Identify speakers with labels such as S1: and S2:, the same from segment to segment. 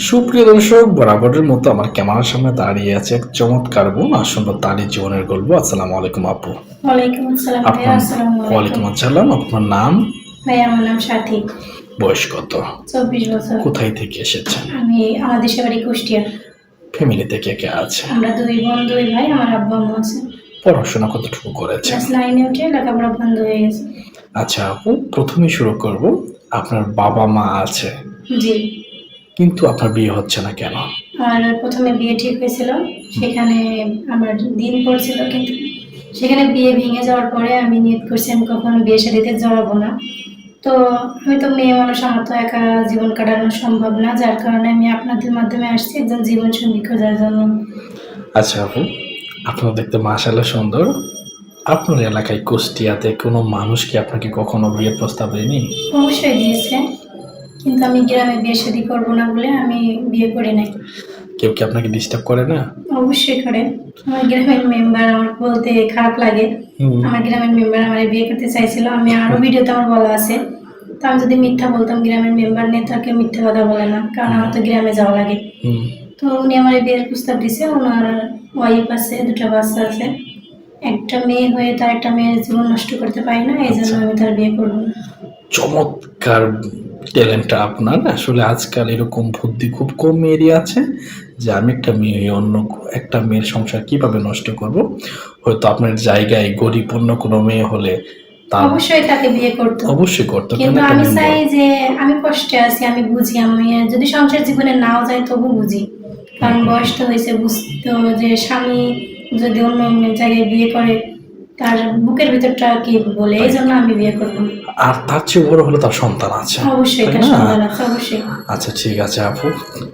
S1: সুপ্রিয় দর্শক, বরাবরের মতো আমার ক্যামেরার সামনে দাঁড়িয়ে আছে এক চমৎকার বোন। আসন্ন তারই জীবনের গল্প। আসসালামু আলাইকুম আপু।
S2: ওয়ালাইকুম আসসালাম ভাইয়া।
S1: আপনার
S2: আসসালামু আলাইকুম।
S1: ওয়ালাইকুম আসসালাম। আপনার নাম?
S2: ভাইয়া আমার নাম সাথী।
S1: বয়স কত?
S2: 24 বছর।
S1: কোথায় থেকে এসেছেন?
S2: আমি আমার দেশের বাড়ি কুষ্টিয়া।
S1: ফ্যামিলিতে কে কে আছে?
S2: আমরা 2 বোন 2 ভাই, আমার আব্বু আম্মু আছে।
S1: পড়াশোনা কতটুকু করেছেন?
S2: ক্লাস 9 উঠে লেখাপড়া বন্ধ হয়ে গেছে।
S1: আচ্ছা আপু, প্রথমেই শুরু করব। আপনার বাবা মা আছে,
S2: জি।
S1: কিন্তু আপনার বিয়ে হচ্ছে না কেন?
S2: আর প্রথমে বিয়ে ঠিক হয়েছিল, সেখানে আমার দিন পড়ছিল, কিন্তু সেখানে বিয়ে ভেঙে যাওয়ার পরে আমি নিয়ত করছি আমি কখনো বিয়ে শাদীতে জড়াবো না। তো আমি তো মেয়ে মানুষ, আমার তো একা জীবন কাটানো সম্ভব না, যার কারণে আমি আপনাদের মাধ্যমে আসছি একজন জীবন সঙ্গী খোঁজার জন্য।
S1: আচ্ছা আপু, আপনার দেখতে মাশাআল্লাহ সুন্দর। আপনার এলাকায় কুষ্টিয়াতে কোনো মানুষ কি আপনাকে কখনো বিয়ের প্রস্তাব দেয়নি?
S2: অবশ্যই দিয়েছে, কিন্তু আমি গ্রামে বিয়ে শাদী করবো না বলে আমি বিয়ে করি নাই।
S1: কেউ কি আপনাকে ডিস্টার্ব করে না?
S2: অবশ্যই করে। আমার গ্রামের মেম্বার, আমার বলতে খারাপ লাগে, আমার গ্রামের মেম্বার আমার বিয়ে করতে চাইছিল। আমি আরো ভিডিওতে আমার বলা আছে, তো আমি যদি মিথ্যা বলতাম, গ্রামের মেম্বার নেতা কেউ মিথ্যা কথা বলে না, কারণ আমার তো গ্রামে যাওয়া লাগে। তো উনি আমার বিয়ের প্রস্তাব দিছে। ওনার ওয়াইফ আছে, 2টা বাচ্চা আছে। একটা মেয়ে হয়ে তার একটা মেয়ের জীবন নষ্ট করতে পারি না, এই জন্য আমি তার বিয়ে করবো না।
S1: চমৎকার ট্যালেন্টটা আপনার। আসলে আজকাল এরকম বুদ্ধি খুব কম মেয়েরই আছে যে আমি একটা মেয়ে অন্য একটা মেয়ের সংসার কিভাবে নষ্ট করব। হয়তো আপনার জায়গায় গরিব অন্য কোনো মেয়ে হলে তার
S2: অবশ্যই তাকে বিয়ে করতো,
S1: অবশ্যই করতো,
S2: কিন্তু আমি চাই যে আমি কষ্টে আছি, আমি বুঝি, আমি যদি সংসার জীবনে নাও যাই তবু বুঝি, কারণ বয়স তো হয়েছে, বুঝতো যে স্বামী যদি অন্য জায়গায় বিয়ে করে তার বুকের ভিতরটা কি বলে, এই জন্য আমি বিয়ে করবো।
S1: আর তার চেয়ে বড় হলো তার সন্তান আছে,
S2: অবশ্যই
S1: তাই
S2: তার
S1: না?
S2: সন্তান আছে, অবশ্যই।
S1: আচ্ছা ঠিক আছে আপু,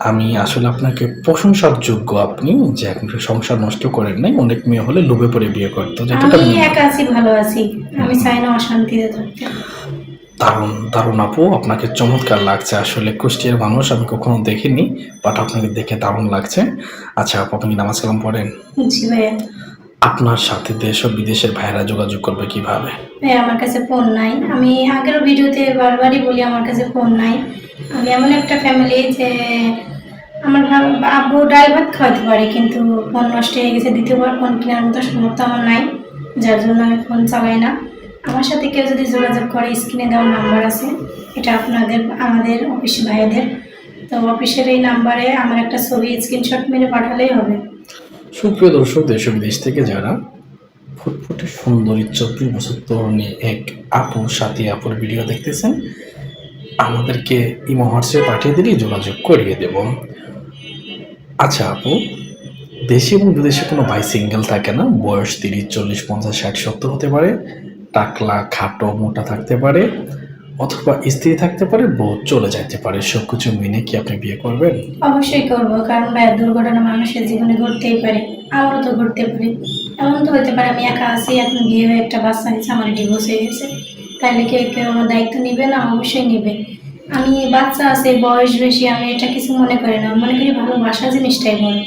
S1: আমি আসলে আপনাকে প্রশংসার যোগ্য আপনি যে আপনি সংসার নষ্ট করেন নাই। অনেক মেয়ে হলে লোভে পড়ে বিয়ে করতো, যেটা
S2: আমি একা আছি, ভালো আছি, আমি চাই না অশান্তিতে থাকতে।
S1: দারুণ দারুণ আপু, আপনাকে চমৎকার লাগছে। আসলে কুষ্টিয়ার মানুষ আমি কখনো দেখিনি, বাট আপনাকে দেখে দারুণ লাগছে। আচ্ছা আপু, আপনি কি নামাজ কালাম পড়েন?
S2: জি ভাইয়া।
S1: আপনার সাথে দেশ ও বিদেশের ভাইয়েরা যোগাযোগ করবে কিভাবে?
S2: ভাইয়া আমার কাছে ফোন নাই, আমি আগের ভিডিওতে বারবারই বলি আমার কাছে ফোন নাই। আমি এমন একটা ফ্যামিলি যে আমার আব্বু ডাল ভাত খাওয়াতে পারে, কিন্তু ফোন নষ্ট হয়ে গেছে, দ্বিতীয়বার ফোন কেনার মতো সামর্থ্য আমার নাই, যার জন্য আমি ফোন চালাই না। আমার সাথে কেউ যদি যোগাযোগ করে, স্ক্রিনে দেওয়ার নাম্বার আছে, এটা আপনাদের আমাদের অফিস ভাইয়াদের, তো অফিসের এই নাম্বারে আমার একটা ছবি স্ক্রিনশট মেরে পাঠালেই হবে।
S1: সুপ্রিয় দর্শক, দেশ ও বিদেশ থেকে যারা ফুটফুটে সুন্দরী 24 বছর তরুণী এক আপু, সাথী আপুর ভিডিও দেখতেছেন, আমাদেরকে ইমো হোয়াটসঅ্যাপে পাঠিয়ে দিলেই যোগাযোগ করিয়ে দেব। আচ্ছা আপু, দেশে এবং বিদেশে কোনো ভাই সিঙ্গেল থাকে না? বয়স 30, 40, 50, 60, 70 হতে পারে, টাকলা খাটো মোটা থাকতে পারে, অথবা স্ত্রী থাকতে পারে, বউ চলে যাইতে পারে। সবকিছু মেনে কি আপনি বিয়ে করবেন?
S2: অবশ্যই করবো, কারণ ভাইয়া দুর্ঘটনা মানুষের জীবনে ঘটতেই পারে, আমারও তো ঘটতে পারে। এমন তো হতে পারে আমি একা আছি, এখন বিয়ে হয়ে একটা বাচ্চা হয়েছে, আমার ডিভোর্স হয়ে গেছে, তাহলে কেউ আমার দায়িত্ব নিবে না? অবশ্যই নিবে। আমি বাচ্চা আছে, বয়স বেশি, আমি এটা কিছু মনে করি না, মনে করি ভালোবাসা জিনিসটাই বড়।